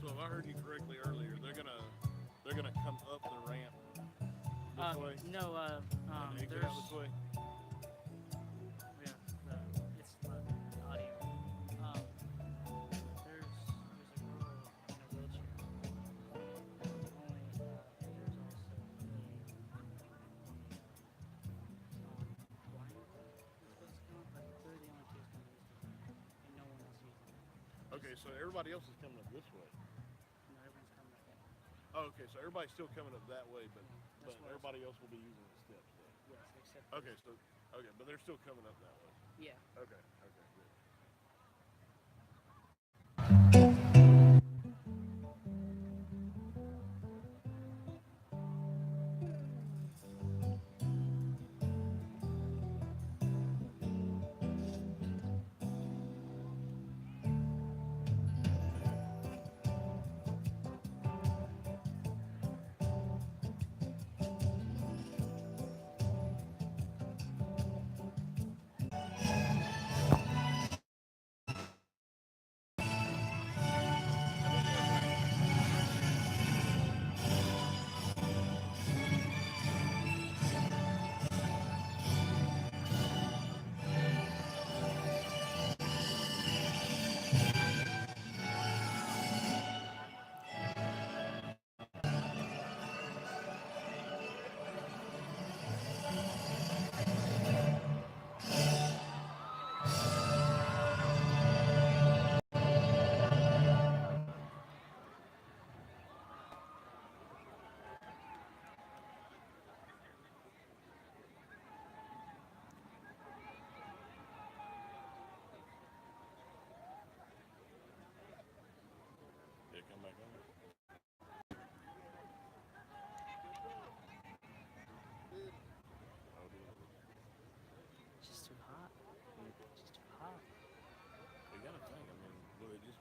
if I heard you correctly earlier, they're gonna come up the ramp this way. No, And exit there's out this way. yeah, it's the audio. Um, there's a girl in a wheelchair. Only there's also blind girl that's supposed to come, but they're the only two that's going to use the ramp, and no one else using it. Okay, so everybody else is coming up this way. No, everyone's coming up that way. Oh, okay, so everybody's still coming up that way, but That's what everybody else will be using the steps then. Yes, except Okay, so but they're still coming up that way. yeah. Okay, good. Yeah, come back on. It's just too hot. It's just too hot. You gotta think, I mean, will they just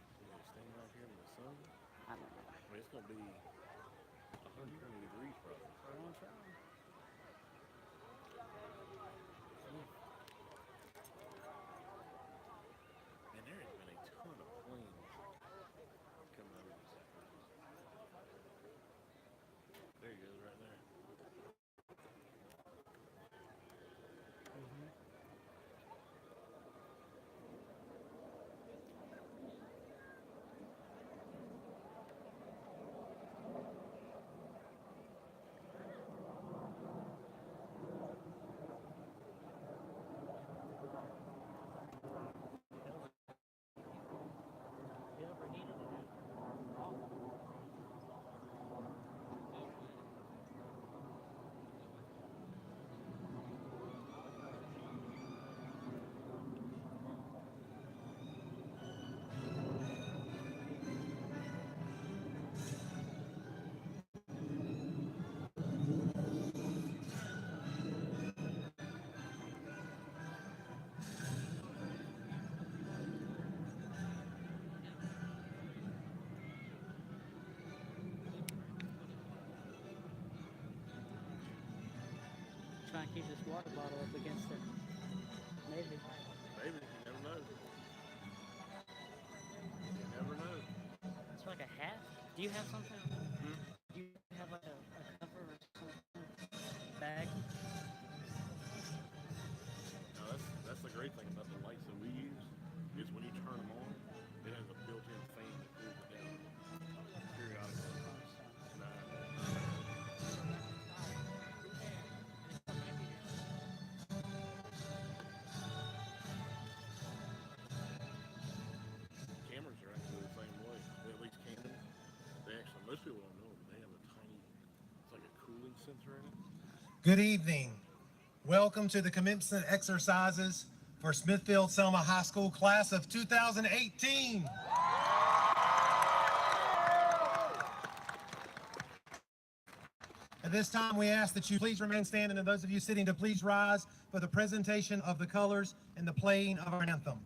stand right here in the sun? I don't know. I mean, it's gonna be 120 degrees probably. We're gonna try. And there has been a ton of planes coming out of this. There he goes, right there. It overheated it. Try and keep this water bottle up against it. Maybe. Maybe, you never know. You never know. It's like a hat. Do you have something? Hmm? Do you have like a cover or something? Bag? No, that's the great thing about the lights that we use is when you turn them on, it has a built-in fan that cools it down periodically. Cameras are actually the same way. At least Canon. Most people don't know, but they have a tiny, it's like a cooling sensor in it. Good evening. Welcome to the commencement exercises for Smithfield-Selma High School class of 2018. At this time, we ask that you please remain standing, and those of you sitting to please rise for the presentation of the colors and the playing of our anthem.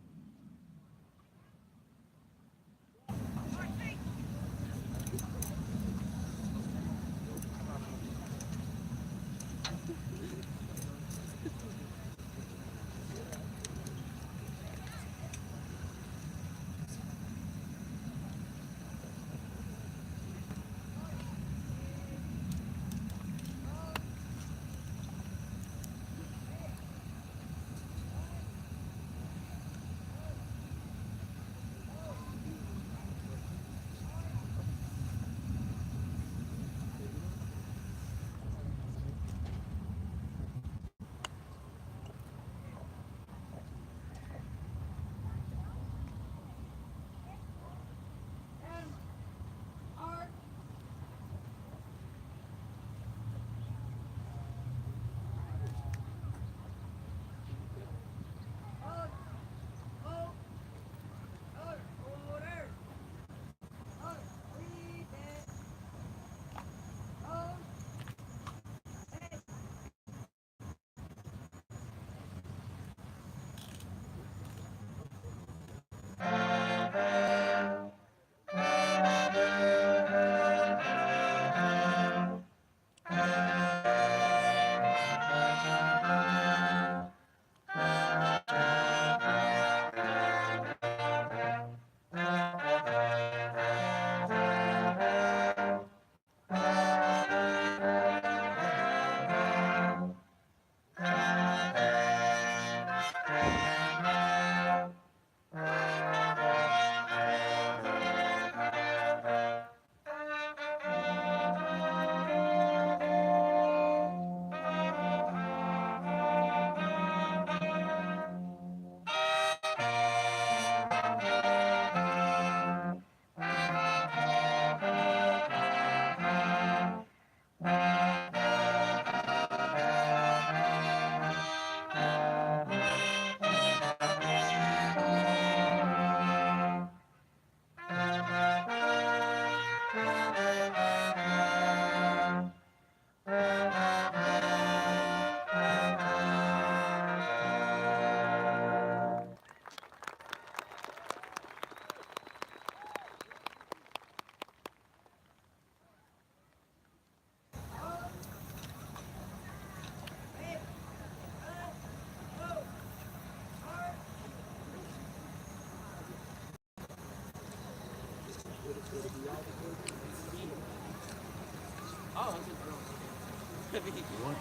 Oh, it's a drone.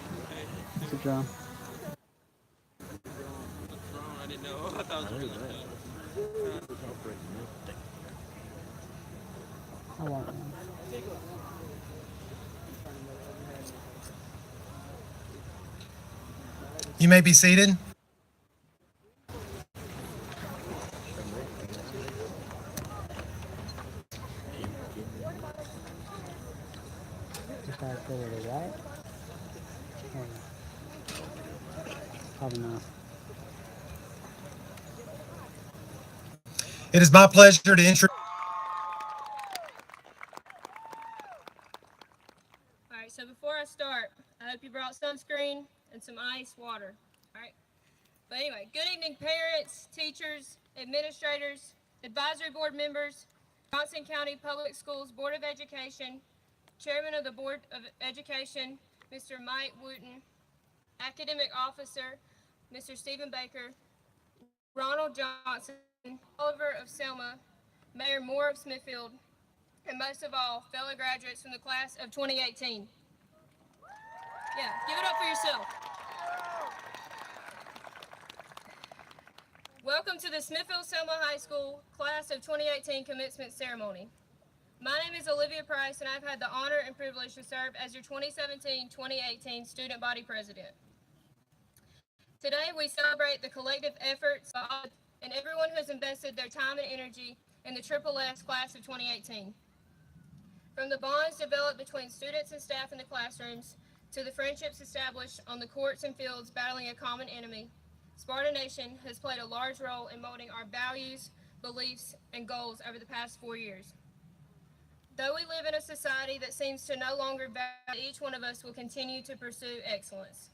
It's a drone. I didn't know. I thought it was a drone. I want one. You may be seated. Just out there with the right? Or probably not. It is my pleasure to introduce. All right, so before I start, I hope you brought sunscreen and some ice water. All right. But anyway, good evening, parents, teachers, administrators, advisory board members, Johnson County Public Schools Board of Education, Chairman of the Board of Education, Mr. Mike Wooten, Academic Officer, Mr. Stephen Baker, Ronald Johnson, Oliver of Selma, Mayor Moore of Smithfield, and most of all, fellow graduates from the class of 2018. Yeah, give it up for yourself. Welcome to the Smithfield-Selma High School Class of 2018 Commencement Ceremony. My name is Olivia Price, and I've had the honor and privilege to serve as your 2017-2018 Student Body President. Today, we celebrate the collective efforts of all and everyone who has invested their time and energy in the SSS Class of 2018. From the bonds developed between students and staff in the classrooms, to the friendships established on the courts and fields battling a common enemy, Sparta Nation has played a large role in molding our values, beliefs, and goals over the past 4 years. Though we live in a society that seems to no longer value, each one of us will continue to pursue excellence.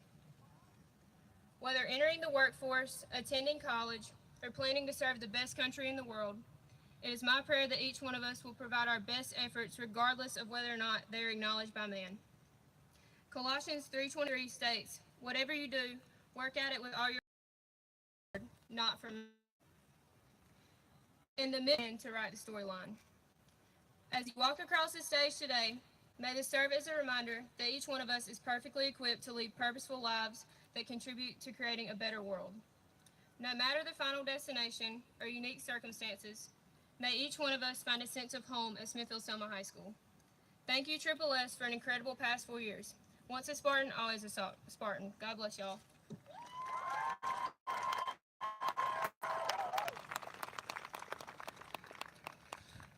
Whether entering the workforce, attending college, or planning to serve the best country in the world, it is my prayer that each one of us will provide our best efforts regardless of whether or not they are acknowledged by man. Colossians 3:23 states, "Whatever you do, work at it with all your heart, not from in the middle to write the storyline." As you walk across the stage today, may this serve as a reminder that each one of us is perfectly equipped to lead purposeful lives that contribute to creating a better world. No matter the final destination or unique circumstances, may each one of us find a sense of home at Smithfield-Selma High School. Thank you, SSS, for an incredible past 4 years. Once a Spartan, always a Spartan. God bless y'all.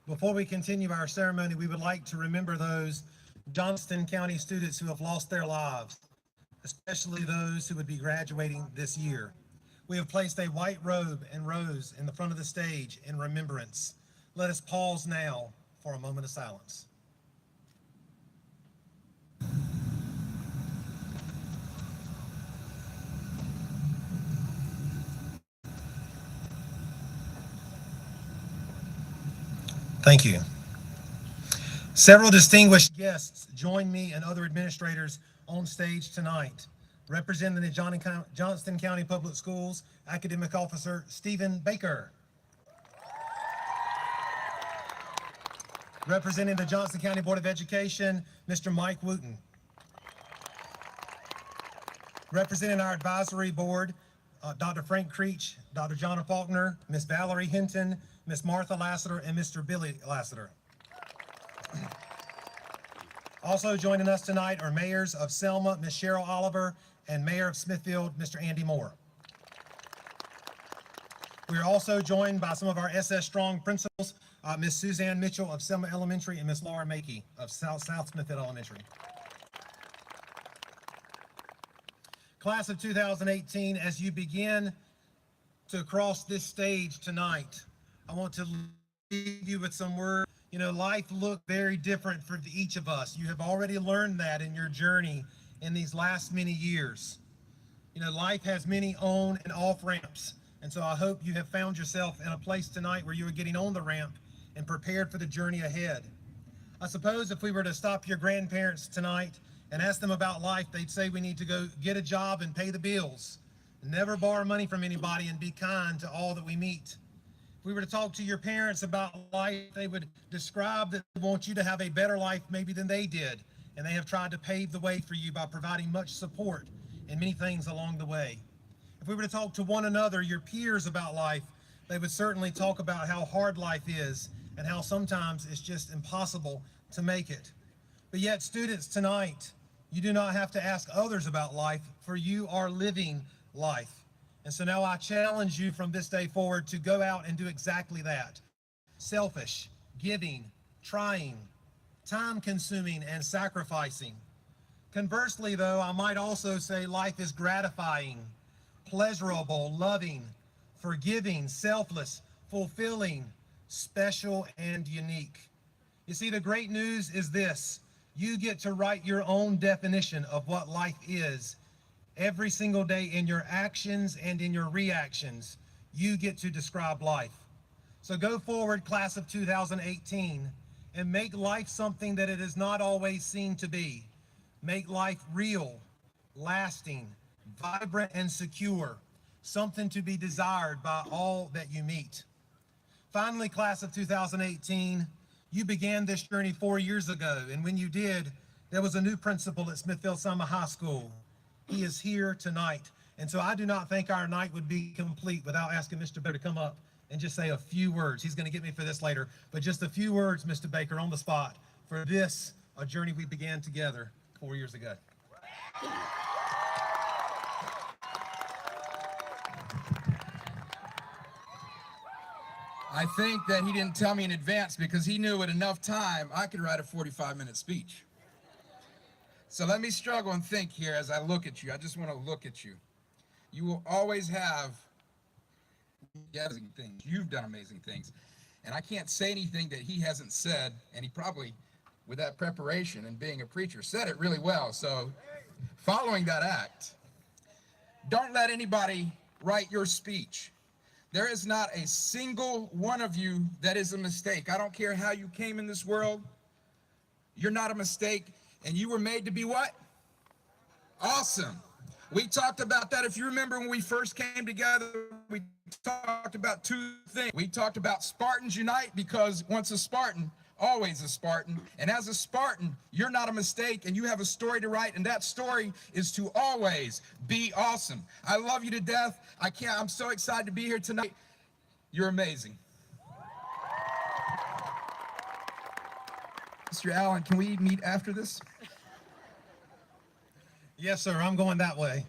Before we continue our ceremony, we would like to remember those Johnston County students who have lost their lives, especially those who would be graduating this year. We have placed a white robe and rose in the front of the stage in remembrance. Let us pause now for a moment of silence. Thank you. Several distinguished guests join me and other administrators on stage tonight. Representing the Johnston County Public Schools, Academic Officer Stephen Baker. Representing the Johnston County Board of Education, Mr. Mike Wooten. Representing our advisory board, Dr. Frank Creech, Dr. John Faulkner, Ms. Valerie Hinton, Ms. Martha Lassiter, and Mr. Billy Lassiter. Also joining us tonight are mayors of Selma, Ms. Cheryl Oliver, and Mayor of Smithfield, Mr. Andy Moore. We are also joined by some of our SS Strong principals, Ms. Suzanne Mitchell of Selma Elementary and Ms. Laura Makey of South Smithfield Elementary. Class of 2018, as you begin to cross this stage tonight, I want to leave you with some words. You know, life looked very different for each of us. You have already learned that in your journey in these last many years. You know, life has many on and off ramps. And so I hope you have found yourself in a place tonight where you are getting on the ramp and prepared for the journey ahead. I suppose if we were to stop your grandparents tonight and ask them about life, they'd say we need to go get a job and pay the bills, never borrow money from anybody, and be kind to all that we meet. If we were to talk to your parents about life, they would describe that they want you to have a better life maybe than they did. And they have tried to pave the way for you by providing much support and many things along the way. If we were to talk to one another, your peers, about life, they would certainly talk about how hard life is and how sometimes it's just impossible to make it. But yet, students, tonight, you do not have to ask others about life, for you are living life. And so now I challenge you from this day forward to go out and do exactly that. Selfish, giving, trying, time-consuming, and sacrificing. Conversely, though, I might also say life is gratifying, pleasurable, loving, forgiving, selfless, fulfilling, special, and unique. You see, the great news is this: you get to write your own definition of what life is. Every single day, in your actions and in your reactions, you get to describe life. So go forward, class of 2018, and make life something that it is not always seen to be. Make life real, lasting, vibrant, and secure, something to be desired by all that you meet. Finally, class of 2018, you began this journey 4 years ago, and when you did, there was a new principal at Smithfield-Selma High School. He is here tonight, and so I do not think our night would be complete without asking Mr. Baker to come up and just say a few words. He's going to get me for this later, but just a few words, Mr. Baker, on the spot for this, a journey we began together 4 years ago. I think that he didn't tell me in advance because he knew at enough time I could write a 45-minute speech. So let me struggle and think here as I look at you. I just want to look at you. You will always have amazing things. You've done amazing things. And I can't say anything that he hasn't said, and he probably, with that preparation and being a preacher, said it really well. So following that act, don't let anybody write your speech. There is not a single one of you that is a mistake. I don't care how you came in this world. You're not a mistake, and you were made to be what? Awesome. We talked about that. If you remember when we first came together, we talked about two things. We talked about Spartans unite, because once a Spartan, always a Spartan. And as a Spartan, you're not a mistake, and you have a story to write, and that story is to always be awesome. I love you to death. I'm so excited to be here tonight. You're amazing. Mr. Allen, can we meet after this? Yes, sir, I'm going that way.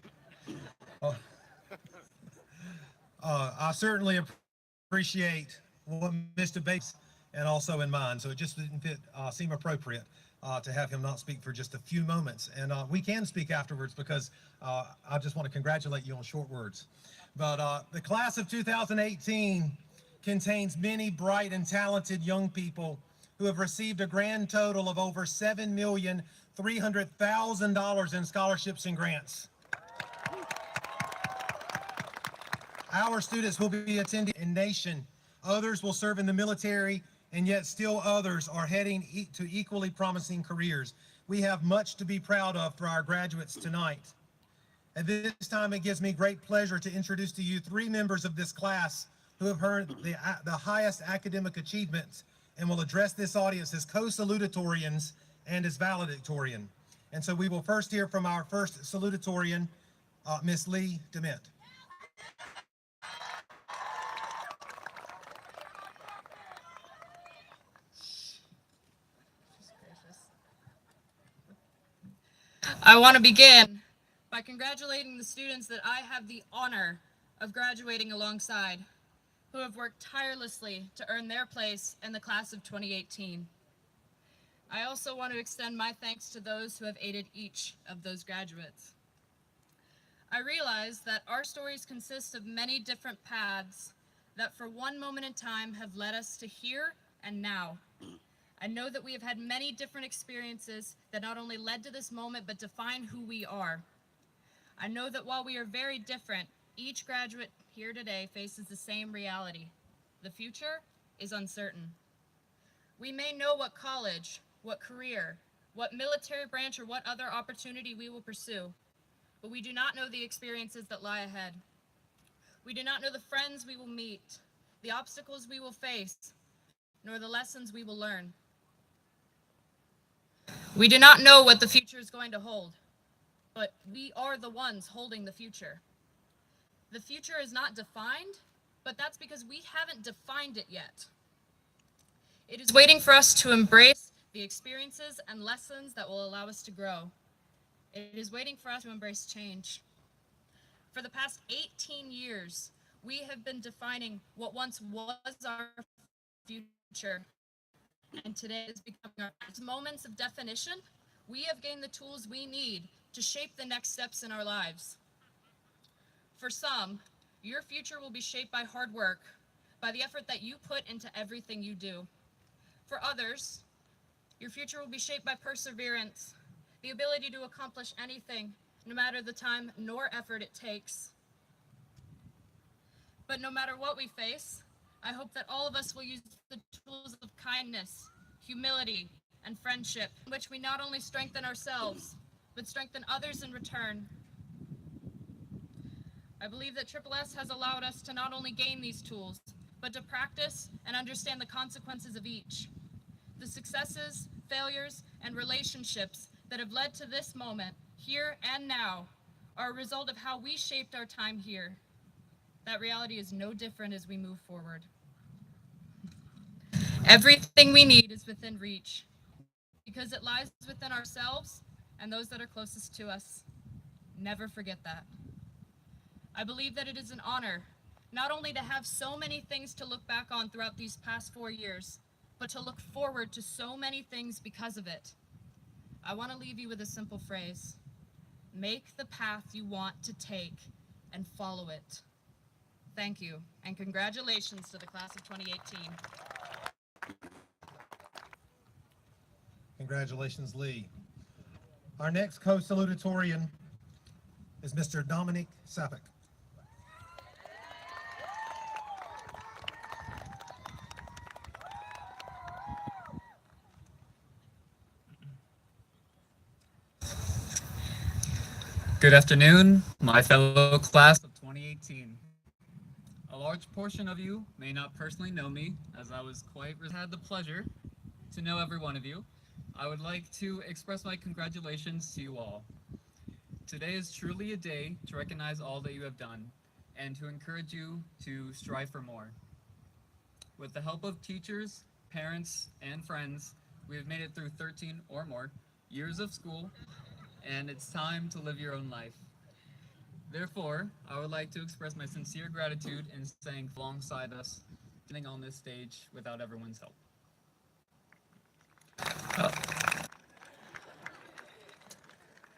I certainly appreciate what Mr. Bates and also in mind, so it just didn't seem appropriate to have him not speak for just a few moments. And we can speak afterwards, because I just want to congratulate you on short words. But the class of 2018 contains many bright and talented young people who have received a grand total of over $7,300,000 in scholarships and grants. Our students will be attending in nation. Others will serve in the military, and yet still others are heading to equally promising careers. We have much to be proud of for our graduates tonight. At this time, it gives me great pleasure to introduce to you three members of this class who have earned the highest academic achievements and will address this audience as co-salutatorians and as valedictorian. And so we will first hear from our first salutatorian, Miss Lee Dement. I want to begin by congratulating the students that I have the honor of graduating alongside, who have worked tirelessly to earn their place in the class of 2018. I also want to extend my thanks to those who have aided each of those graduates. I realize that our stories consist of many different paths that for one moment in time have led us to here and now. I know that we have had many different experiences that not only led to this moment, but define who we are. I know that while we are very different, each graduate here today faces the same reality. The future is uncertain. We may know what college, what career, what military branch, or what other opportunity we will pursue, but we do not know the experiences that lie ahead. We do not know the friends we will meet, the obstacles we will face, nor the lessons we will learn. We do not know what the future is going to hold, but we are the ones holding the future. The future is not defined, but that's because we haven't defined it yet. It is waiting for us to embrace the experiences and lessons that will allow us to grow. It is waiting for us to embrace change. For the past 18 years, we have been defining what once was our future, and today is becoming our moments of definition. We have gained the tools we need to shape the next steps in our lives. For some, your future will be shaped by hard work, by the effort that you put into everything you do. For others, your future will be shaped by perseverance, the ability to accomplish anything, no matter the time nor effort it takes. But no matter what we face, I hope that all of us will use the tools of kindness, humility, and friendship, in which we not only strengthen ourselves, but strengthen others in return. I believe that SSS has allowed us to not only gain these tools, but to practice and understand the consequences of each. The successes, failures, and relationships that have led to this moment, here and now, are a result of how we shaped our time here. That reality is no different as we move forward. Everything we need is within reach, because it lies within ourselves and those that are closest to us. Never forget that. I believe that it is an honor, not only to have so many things to look back on throughout these past 4 years, but to look forward to so many things because of it. I want to leave you with a simple phrase. Make the path you want to take and follow it. Thank you, and congratulations to the class of 2018. Congratulations, Lee. Our next co-salutatorian is Mr. Dominic Sapek. Good afternoon, my fellow class of 2018. A large portion of you may not personally know me, as I had the pleasure to know every one of you. I would like to express my congratulations to you all. Today is truly a day to recognize all that you have done and to encourage you to strive for more. With the help of teachers, parents, and friends, we have made it through 13 or more years of school, and it's time to live your own life. Therefore, I would like to express my sincere gratitude in staying alongside us, standing on this stage without everyone's help.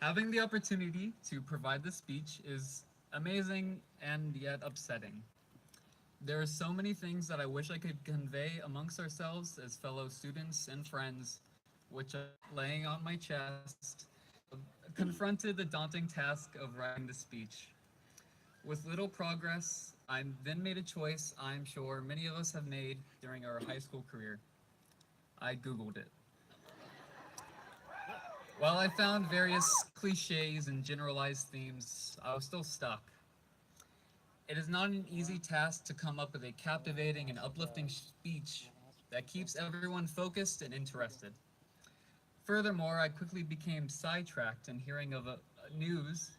Having the opportunity to provide this speech is amazing and yet upsetting. There are so many things that I wish I could convey amongst ourselves as fellow students and friends, which are laying on my chest, confronted the daunting task of writing the speech. With little progress, I then made a choice I'm sure many of us have made during our high school career. I Googled it. While I found various cliches and generalized themes, I was still stuck. It is not an easy task to come up with a captivating and uplifting speech that keeps everyone focused and interested. Furthermore, I quickly became sidetracked in hearing of news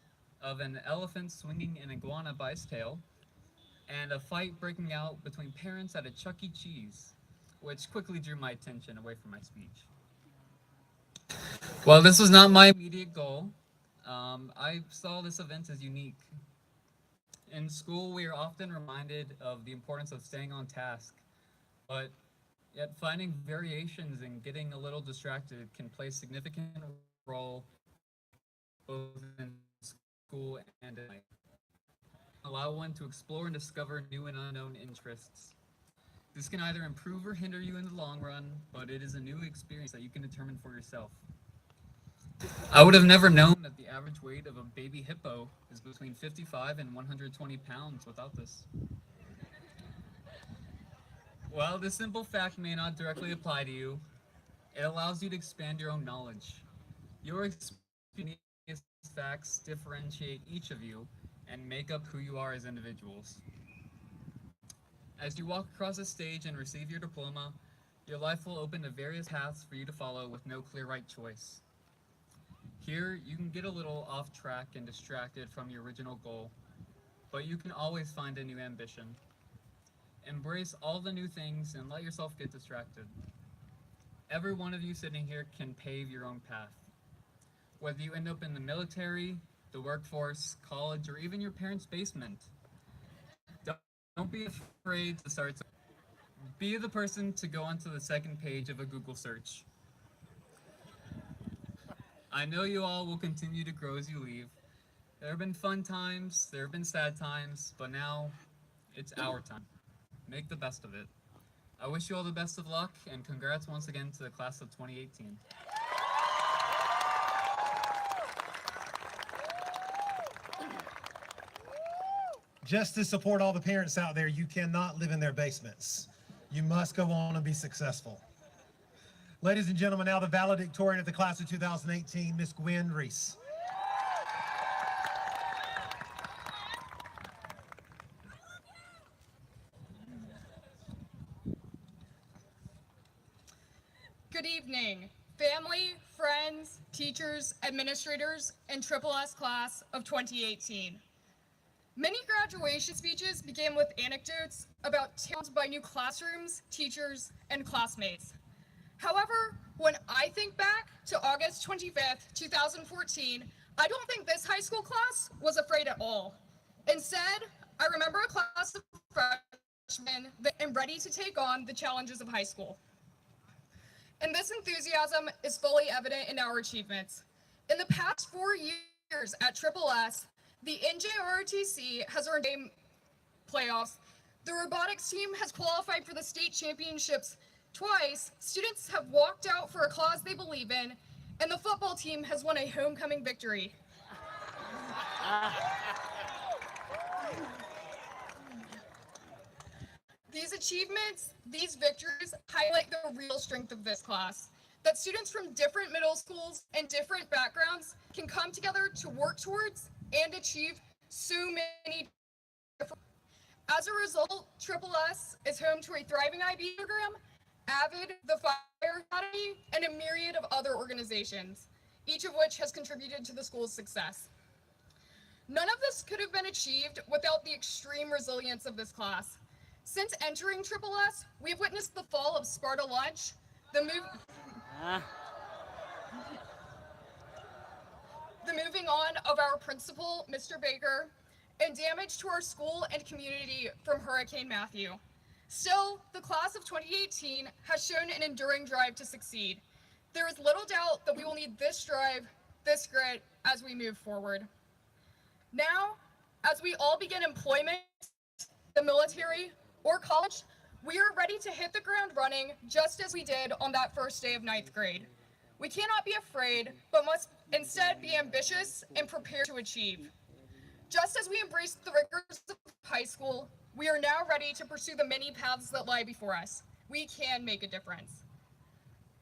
of an elephant swinging an iguana by its tail and a fight breaking out between parents at a Chuck E. Cheese, which quickly drew my attention away from my speech. While this was not my immediate goal, I saw this event as unique. In school, we are often reminded of the importance of staying on task, but yet finding variations and getting a little distracted can play a significant role both in school and in life. Allow one to explore and discover new and unknown interests. This can either improve or hinder you in the long run, but it is a new experience that you can determine for yourself. I would have never known that the average weight of a baby hippo is between 55 and 120 pounds without this. While this simple fact may not directly apply to you, it allows you to expand your own knowledge. Your experience facts differentiate each of you and make up who you are as individuals. As you walk across the stage and receive your diploma, your life will open to various paths for you to follow with no clear right choice. Here, you can get a little off track and distracted from your original goal, but you can always find a new ambition. Embrace all the new things and let yourself get distracted. Every one of you sitting here can pave your own path. Whether you end up in the military, the workforce, college, or even your parents' basement, don't be afraid to start. Be the person to go onto the second page of a Google search. I know you all will continue to grow as you leave. There have been fun times, there have been sad times, but now it's our time. Make the best of it. I wish you all the best of luck, and congrats once again to the class of 2018. Just to support all the parents out there, you cannot live in their basements. You must go on and be successful. Ladies and gentlemen, now the valedictorian of the class of 2018, Miss Gwen Reese. Good evening, family, friends, teachers, administrators, and SSS class of 2018. Many graduation speeches began with anecdotes about tales by new classrooms, teachers, and classmates. However, when I think back to August 25th, 2014, I don't think this high school class was afraid at all. Instead, I remember a class of freshmen that am ready to take on the challenges of high school. And this enthusiasm is fully evident in our achievements. In the past 4 years at SSS, the NJROTC has earned game playoffs. The robotics team has qualified for the state championships twice. Students have walked out for a cause they believe in, and the football team has won a homecoming victory. These achievements, these victories, highlight the real strength of this class, that students from different middle schools and different backgrounds can come together to work towards and achieve so many different. As a result, SSS is home to a thriving IB program, AVID, the Fire Academy, and a myriad of other organizations, each of which has contributed to the school's success. None of this could have been achieved without the extreme resilience of this class. Since entering SSS, we've witnessed the fall of Sparta Lunch, the moving on of our principal, Mr. Baker, and damage to our school and community from Hurricane Matthew. Still, the class of 2018 has shown an enduring drive to succeed. There is little doubt that we will need this drive, this grit, as we move forward. Now, as we all begin employment, the military, or college, we are ready to hit the ground running just as we did on that first day of 9th grade. We cannot be afraid, but must instead be ambitious and prepared to achieve. Just as we embraced the rigors of high school, we are now ready to pursue the many paths that lie before us. We can make a difference.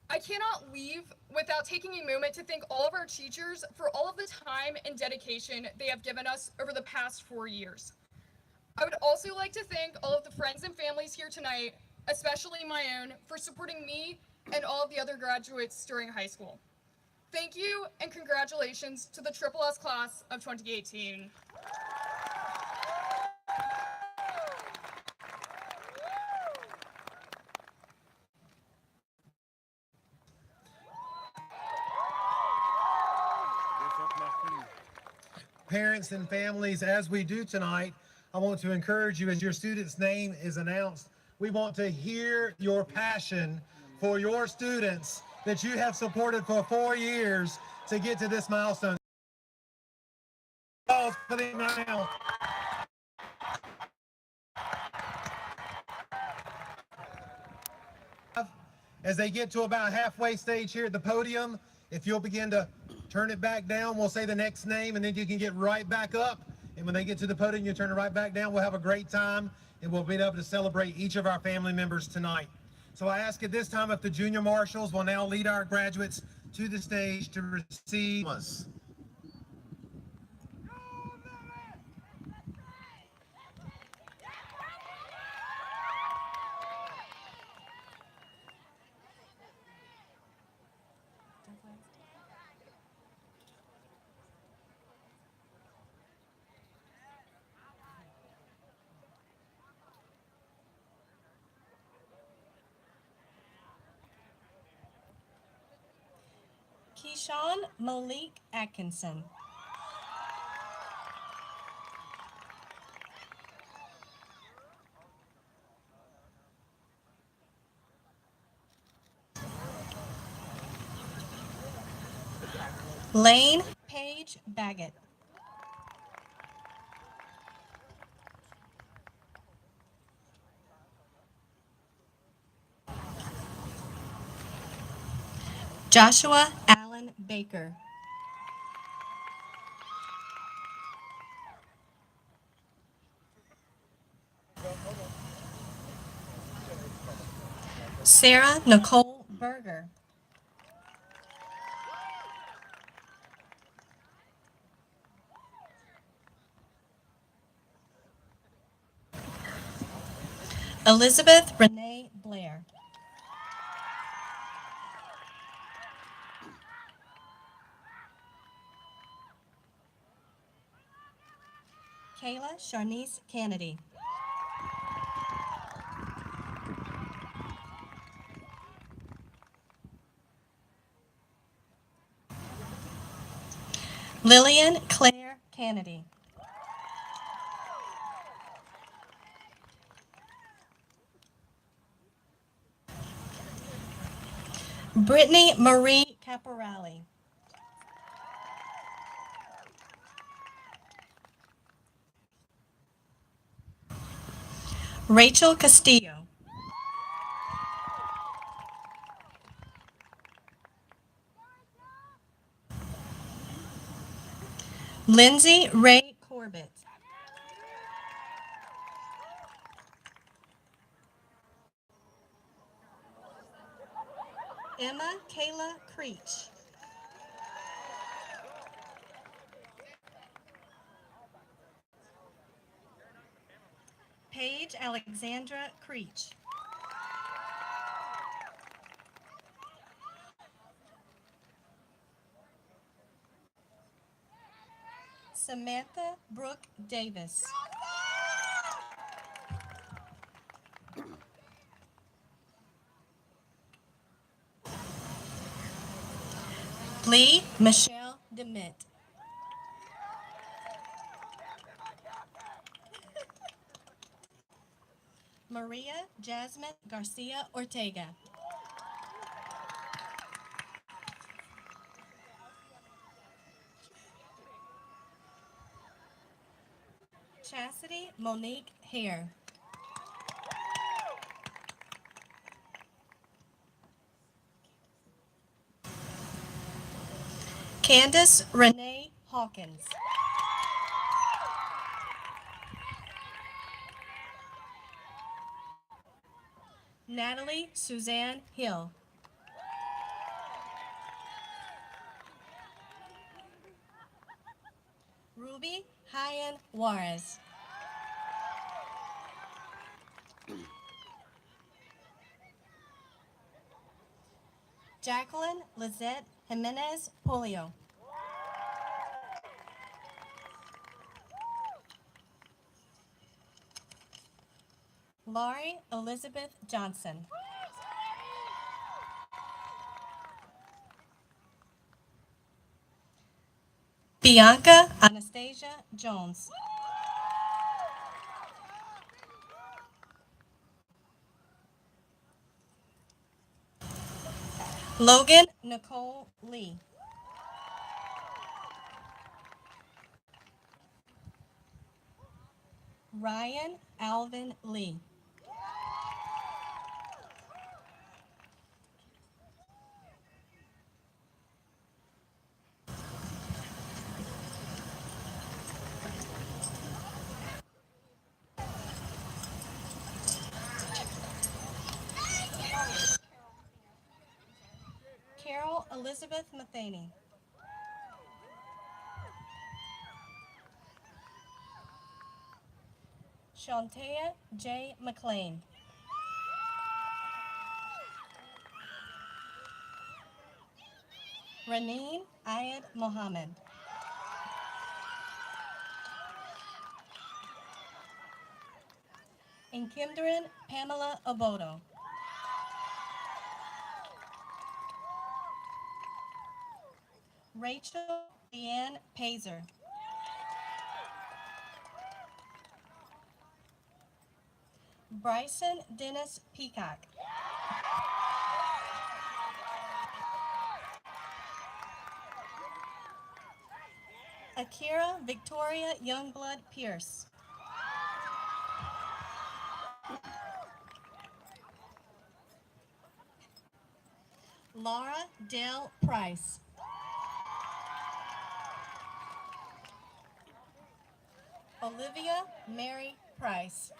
I cannot leave without taking a moment to thank all of our teachers for all of the time and dedication they have given us over the past 4 years. I would also like to thank all of the friends and families here tonight, especially my own, for supporting me and all of the other graduates during high school. Thank you and congratulations to the SSS class of 2018. Parents and families, as we do tonight, I want to encourage you as your student's name is announced, we want to hear your passion for your students that you have supported for 4 years to get to this milestone. Applause for them now. As they get to about halfway stage here at the podium, if you'll begin to turn it back down, we'll say the next name and then you can get right back up. And when they get to the podium, you turn it right back down. We'll have a great time and we'll be able to celebrate each of our family members tonight. So I ask at this time if the junior marshals will now lead our graduates to the stage to receive us. Keyshawn Malik Atkinson. Lane Paige Baggett. Joshua Allen Baker. Sarah Nicole Berger. Elizabeth Renee Blair. Kayla Sharnice Kennedy. Lillian Claire Kennedy. Brittany Marie Caporale. Rachel Castillo. Lindsay Ray Corbett. Emma Kayla Creech. Paige Alexandra Creech. Samantha Brooke Davis. Lee Michelle DeMitt. Maria Jasmine Garcia Ortega. Chastity Monique Hare. Candace Renee Hawkins. Natalie Suzanne Hill. Ruby Hyan Juarez. Jacqueline Lizette Jimenez Polio. Laurie Elizabeth Johnson. Bianca Anastasia Jones. Logan Nicole Lee. Ryan Alvin Lee. Carol Elizabeth Matheny. Shantea J. McLean. Raneen Ayed Mohammed. Nkimdarin Pamela Obodo. Rachel Leanne Pazer. Bryson Dennis Peacock. Akira Victoria Youngblood Pierce. Laura Dale Price. Olivia Mary Price.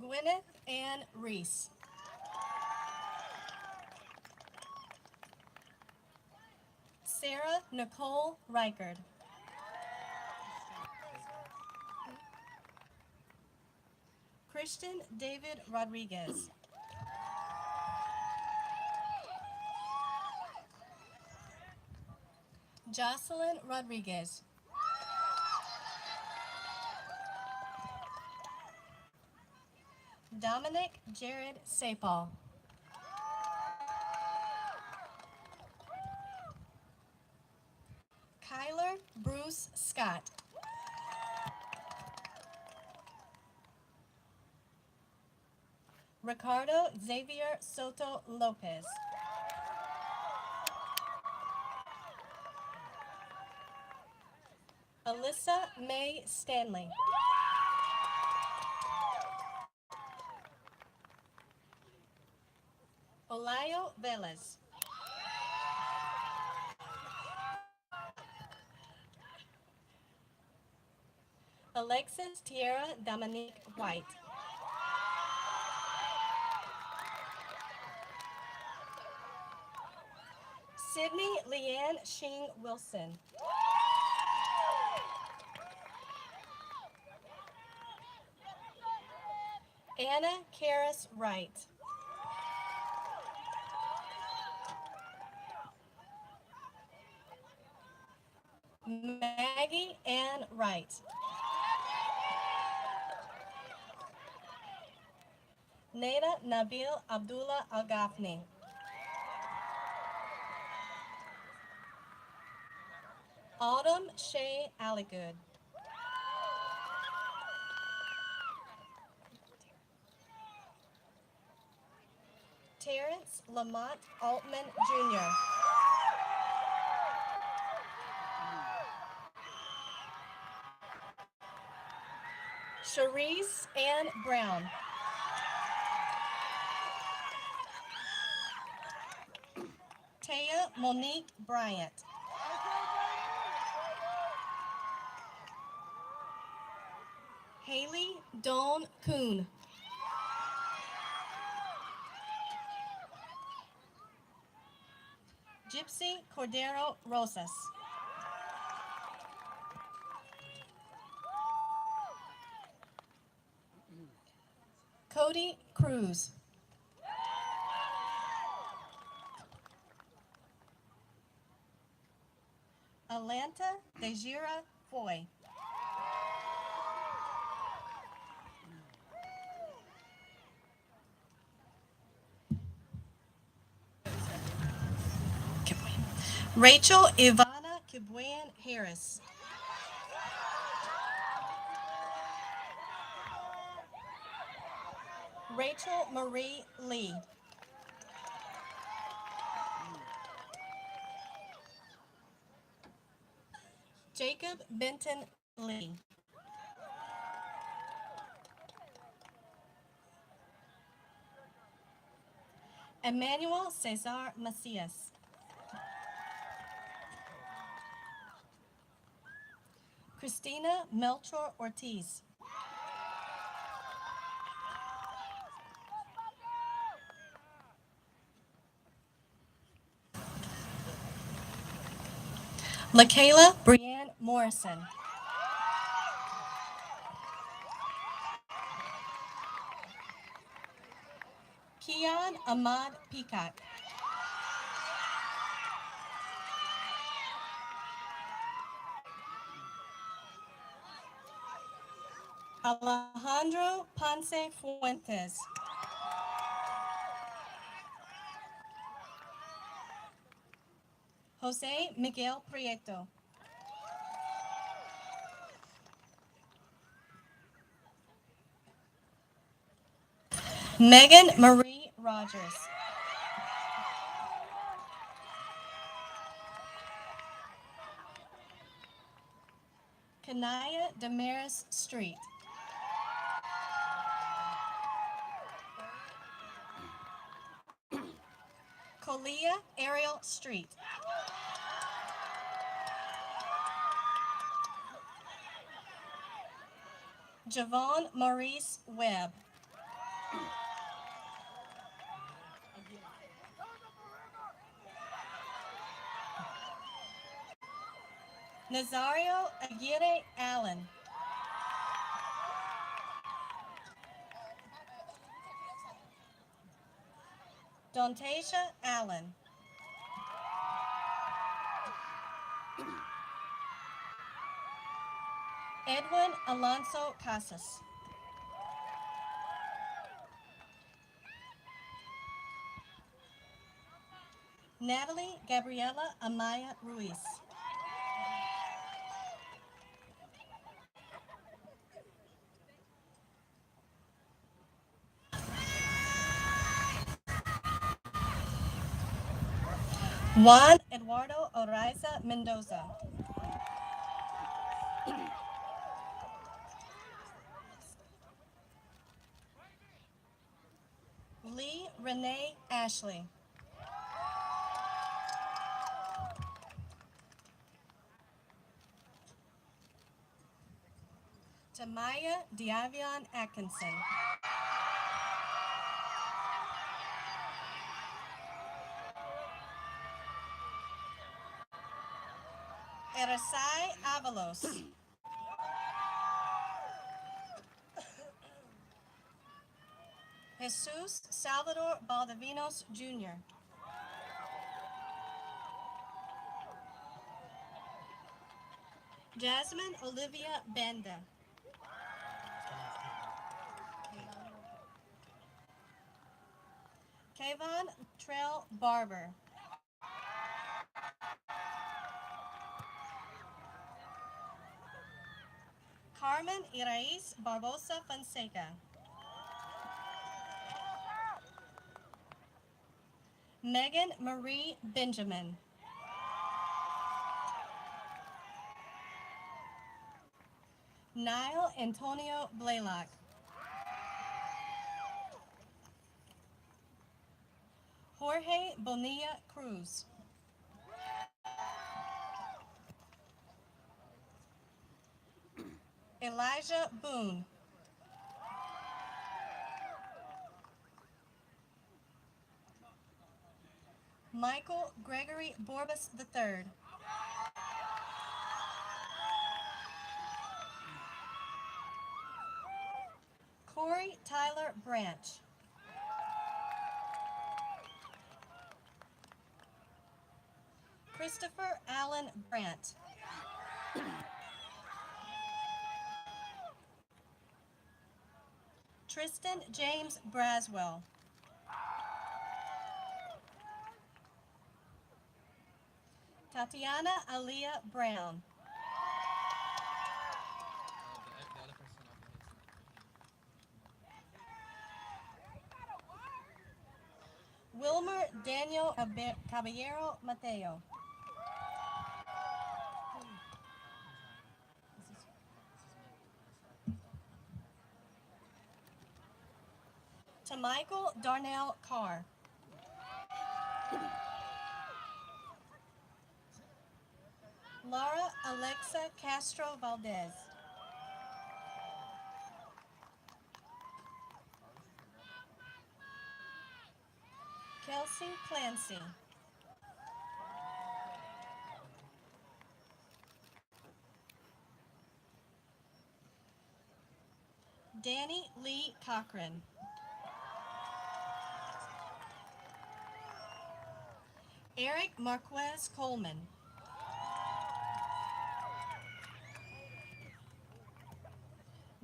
Gwyneth Ann Reese. Sarah Nicole Reichard. Christian David Rodriguez. Jocelyn Rodriguez. Dominic Jared Sapal. Kyler Bruce Scott. Ricardo Xavier Soto Lopez. Alyssa May Stanley. Olayo Velez. Alexis Tierra Dominique White. Sydney Leanne Shing Wilson. Anna Karis Wright. Maggie Ann Wright. Nada Nabil Abdullah Al-Ghafni. Autumn Shea Aligood. Terrence Lamont Altman Jr. Cherise Ann Brown. Taya Monique Bryant. Haley Dawn Kuhn. Gypsy Cordero Rosas. Cody Cruz. Alanta Dejira Foy. Rachel Ivana Kibwan Harris. Rachel Marie Lee. Jacob Benton Lee. Emmanuel Cesar Macias. Christina Melchor Ortiz. LaKayla Brianne Morrison. Kian Ahmad Peacock. Alejandro Ponce Fuentes. Jose Miguel Prieto. Megan Marie Rogers. Kanaya Damaris Street. Colia Ariel Street. Javon Maurice Webb. Nazario Aguirre Allen. Dontasia Allen. Edwin Alonso Casas. Natalie Gabriela Amaya Ruiz. Juan Eduardo Oraiza Mendoza. Lee Renee Ashley. Tamaya Diavion Atkinson. Erasai Avalos. Jesus Salvador Baldavinos Jr. Jasmine Olivia Benda. Kayvon Trell Barber. Carmen Irais Barbosa Fonseca. Megan Marie Benjamin. Niall Antonio Blaylock. Jorge Bonilla Cruz. Elijah Boone. Michael Gregory Borbas III. Corey Tyler Branch. Christopher Allen Brandt. Tristan James Braswell. Tatiana Aaliyah Brown. Wilmer Daniel Caballero Mateo. To Michael Darnell Carr. Laura Alexa Castro Valdez. Kelsey Clancy. Danny Lee Cochran. Eric Marquez Coleman.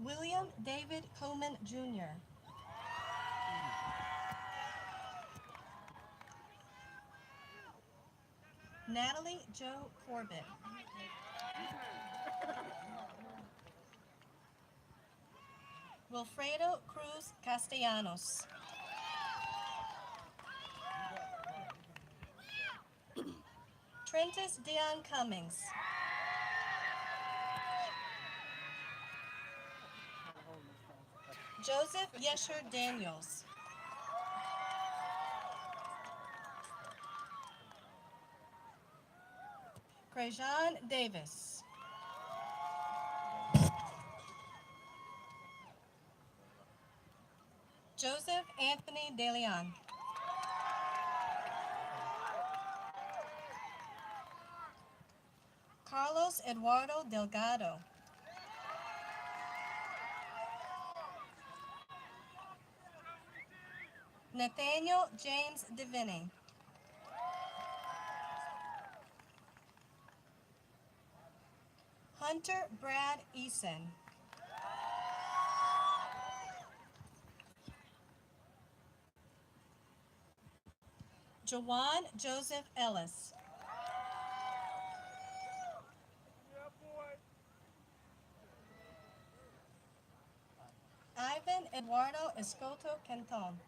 William David Coleman Jr. Natalie Jo Corbett. Wilfredo Cruz Castellanos. Trentus Dion Cummings. Joseph Yesher Daniels. Crajan Davis. Joseph Anthony De Leon. Carlos Eduardo Delgado. Nathaniel James Deviney. Hunter Brad Eason. Jawan Joseph Ellis. Ivan Eduardo Escoto Canton.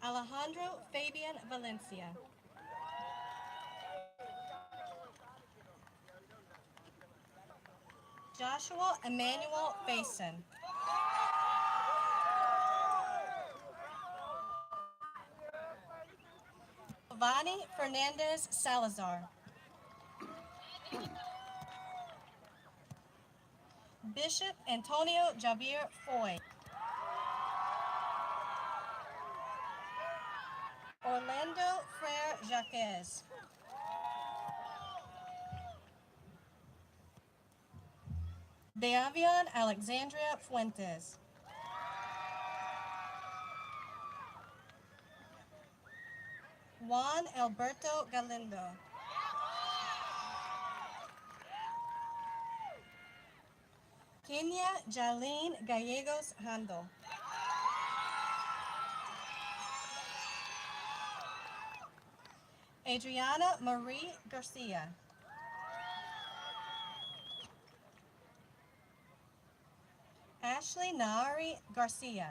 Alejandro Fabian Valencia. Joshua Emmanuel Faison. Giovanni Fernandez Salazar. Bishop Antonio Javier Foy. Orlando Frere Jaquez. Deavion Alexandria Fuentes. Juan Alberto Galindo. Kenya Jalene Gallegos Handel. Adriana Marie Garcia. Ashley Naari Garcia.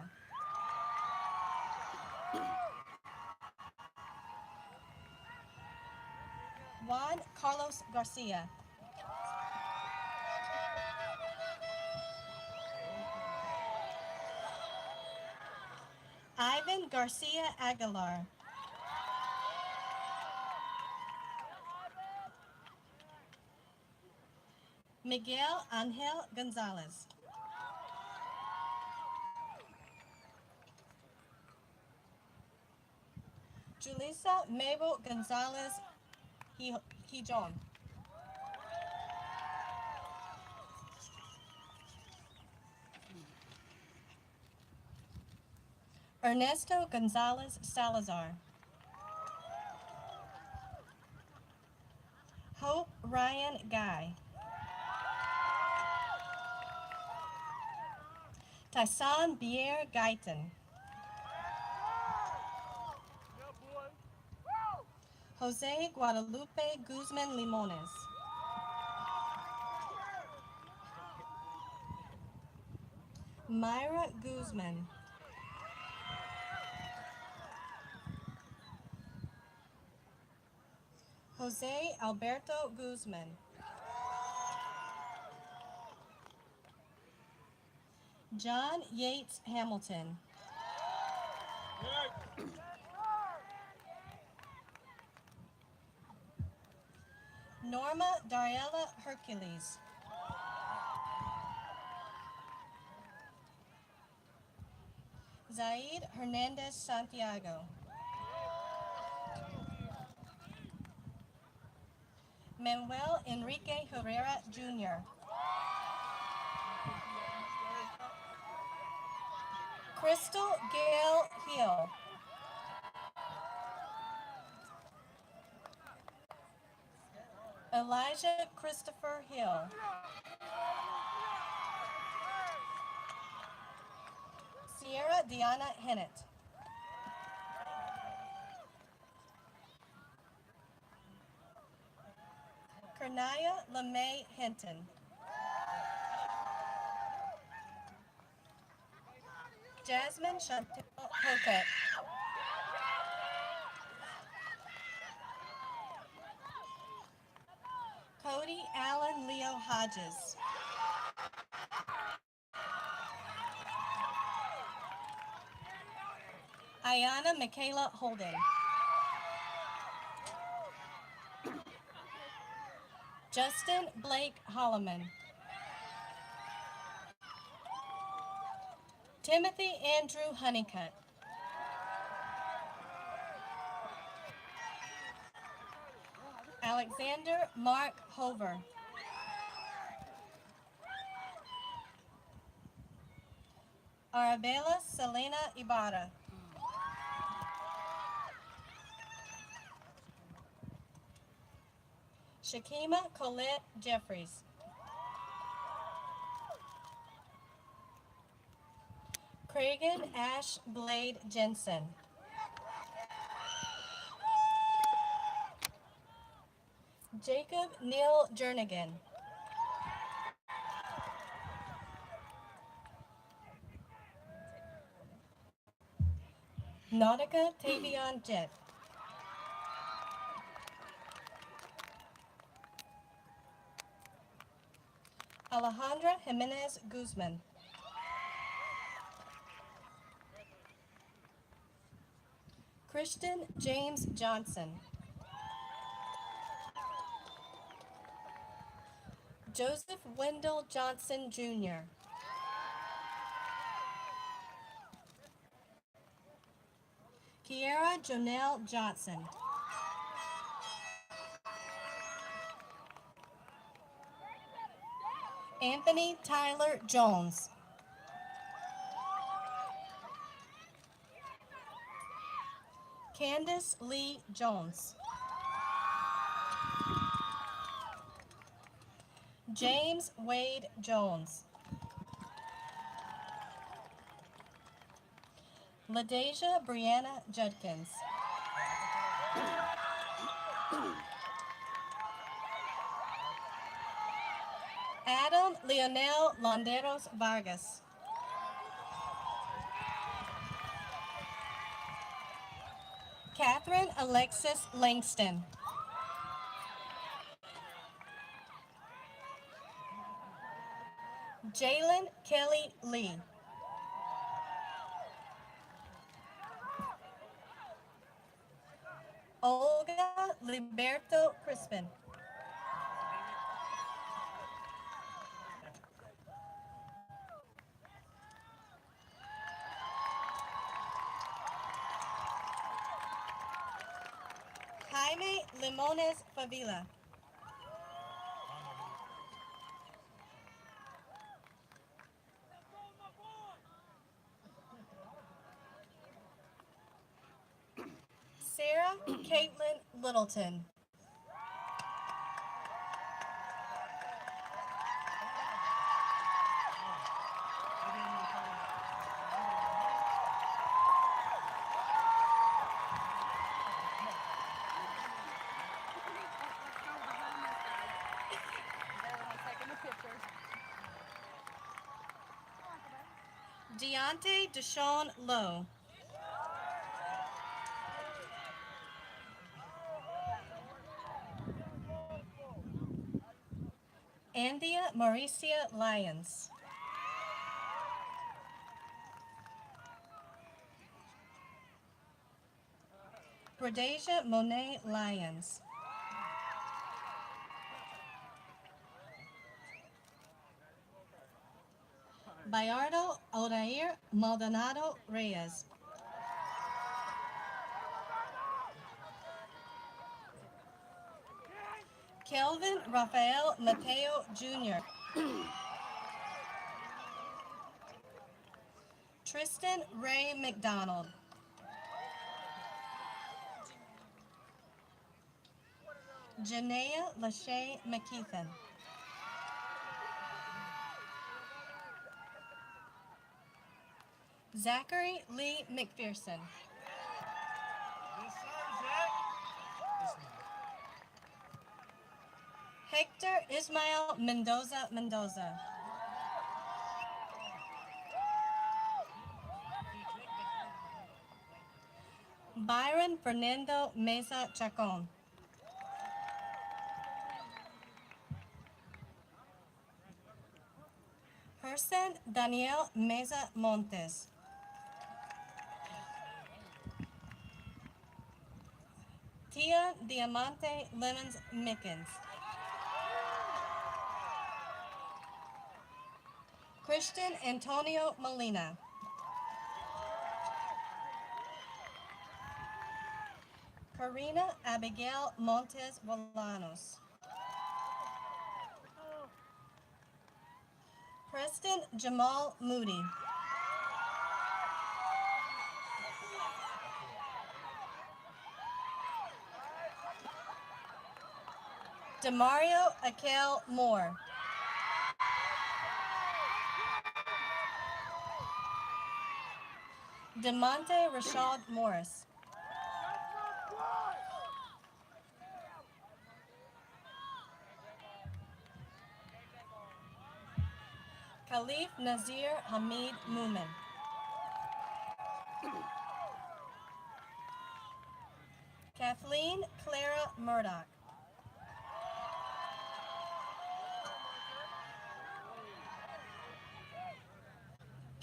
Juan Carlos Garcia. Ivan Garcia Aguilar. Miguel Angel Gonzalez. Julissa Mabel Gonzalez Hijon. Ernesto Gonzalez Salazar. Hope Ryan Guy. Tyson Pierre Guyton. Jose Guadalupe Guzman Limones. Myra Guzman. Jose Alberto Guzman. John Yates Hamilton. Norma Dariella Hercules. Zaid Hernandez Santiago. Manuel Enrique Herrera Jr. Crystal Gail Hill. Elijah Christopher Hill. Sierra Deanna Hennett. Kernaya LeMay Hinton. Jasmine Chantel Pocket. Cody Allen Leo Hodges. Ayana Michaela Holden. Justin Blake Holloman. Timothy Andrew Honeycutt. Alexander Mark Hover. Arabella Selena Ibarra. Shakima Colette Jeffries. Cragen Ash Blade Jensen. Jacob Neil Jernigan. Nautica Tavion Jett. Alejandra Jimenez Guzman. Christian James Johnson. Joseph Wendell Johnson Jr. Kiara Jonelle Johnson. Anthony Tyler Jones. Candace Lee Jones. James Wade Jones. LaDeja Brianna Judkins. Adam Leonel Londeros Vargas. Catherine Alexis Langston. Jalen Kelly Lee. Olga Liberto Crispin. Jaime Limones Favila. Sarah Caitlin Littleton. Deontay Deshaun Lowe. Andia Mauricia Lyons. Bradesia Monet Lyons. Bayardo Odair Maldonado Reyes. Kelvin Rafael Mateo Jr. Tristan Ray McDonald. Janaea Lachey McKeithen. Zachary Lee McPherson. Hector Ismael Mendoza. Byron Fernando Mesa Chacon. Hersen Daniel Mesa Montes. Tia Diamante Lemons Mickens. Christian Antonio Molina. Karina Abigail Montes Bolanos. Preston Jamal Moody. Demario Akel Moore. Demonte Rashad Morris. Khalif Nazir Hamid Moomin. Kathleen Clara Murdoch.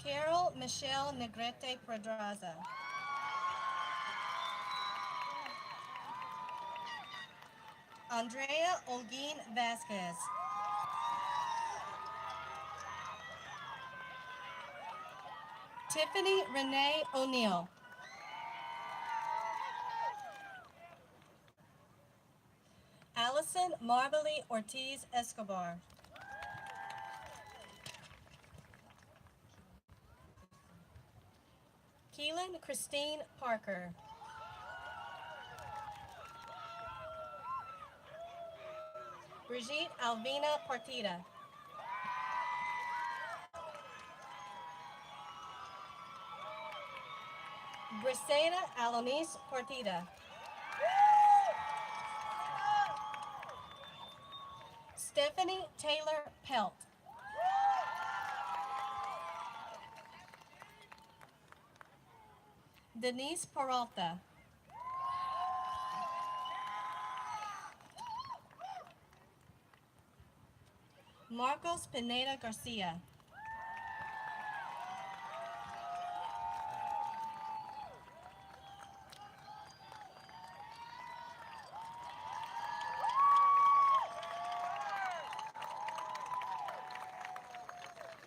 Carol Michelle Negrete Pedraza. Andrea Olguin Vasquez. Tiffany Renee O'Neill. Allison Marbally Ortiz Escobar. Keelan Christine Parker. Brigitte Alvina Partida. Brisena Alanis Partida. Stephanie Taylor Pelt. Denise Peralta. Marcos Pineda Garcia.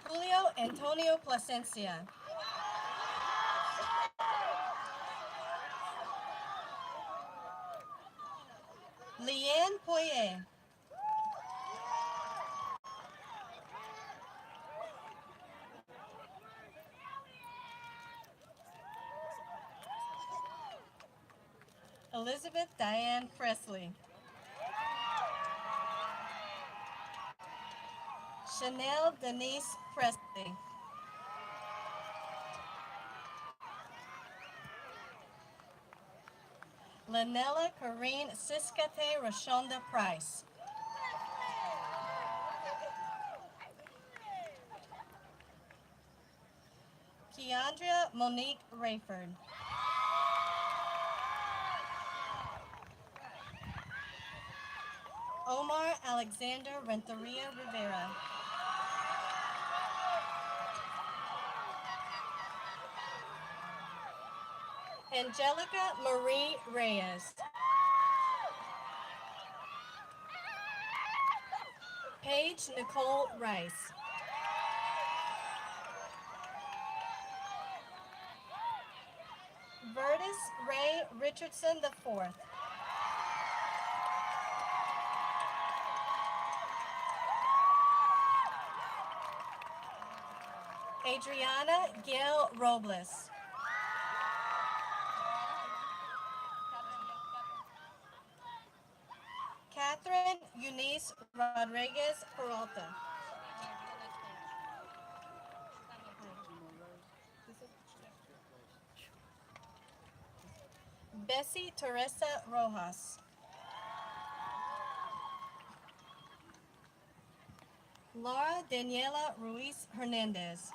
Julio Antonio Plasencia. Leanne Poirier. Elizabeth Diane Presley. Chanel Denise Presley. Lanella Corrine Siskate Rashonda Price. Keandria Monique Rayford. Omar Alexander Renteria Rivera. Angelica Marie Reyes. Paige Nicole Rice. Vertus Ray Richardson IV. Adriana Gail Robles. Catherine Eunice Rodriguez Peralta. Bessie Teresa Rojas. Laura Daniela Ruiz Hernandez.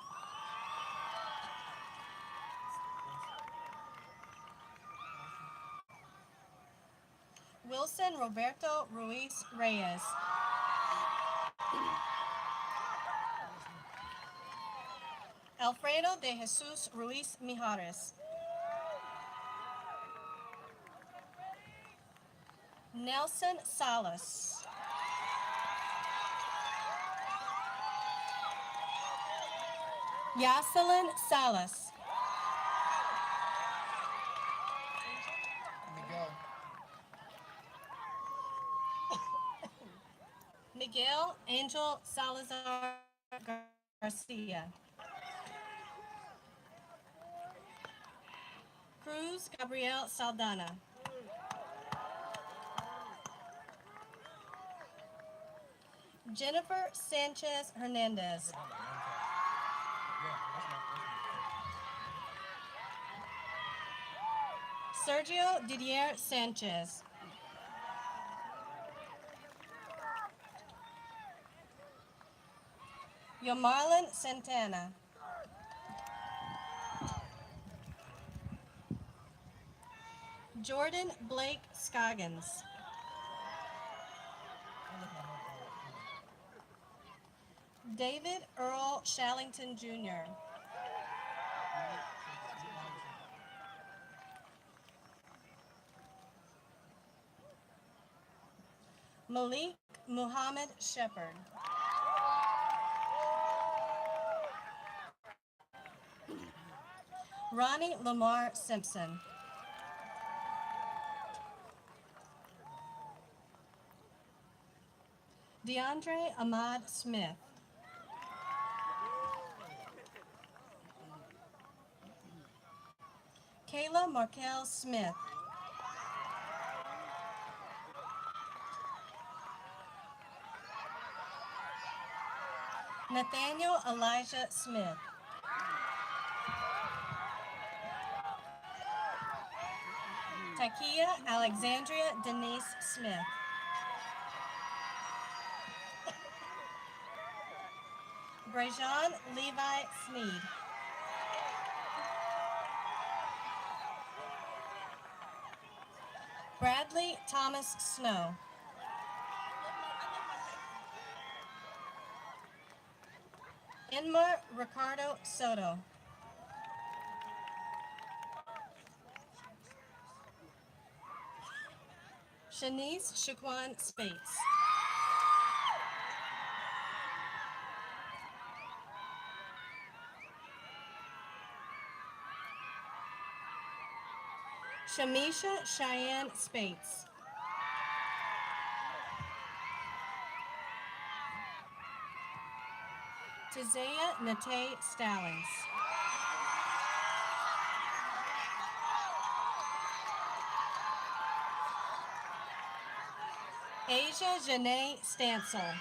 Wilson Roberto Ruiz Reyes. Alfredo de Jesus Ruiz Mijares. Nelson Salas. Yaselin Salas. Miguel Angel Salazar Garcia. Cruz Gabriel Saldana. Jennifer Sanchez Hernandez. Sergio Didier Sanchez. Yomarlin Santana. Jordan Blake Scoggins. David Earl Shallington Jr. Malik Muhammad Shepard. Ronnie Lamar Simpson. DeAndre Ahmad Smith. Kayla Markel Smith. Nathaniel Elijah Smith. Takia Alexandria Denise Smith. Brajan Levi Sneed. Bradley Thomas Snow. Inmar Ricardo Soto. Shanice Shaquan Spates. Shamisha Cheyenne Spates. Tizaya Nate Stallings. Asia Janae Stansel.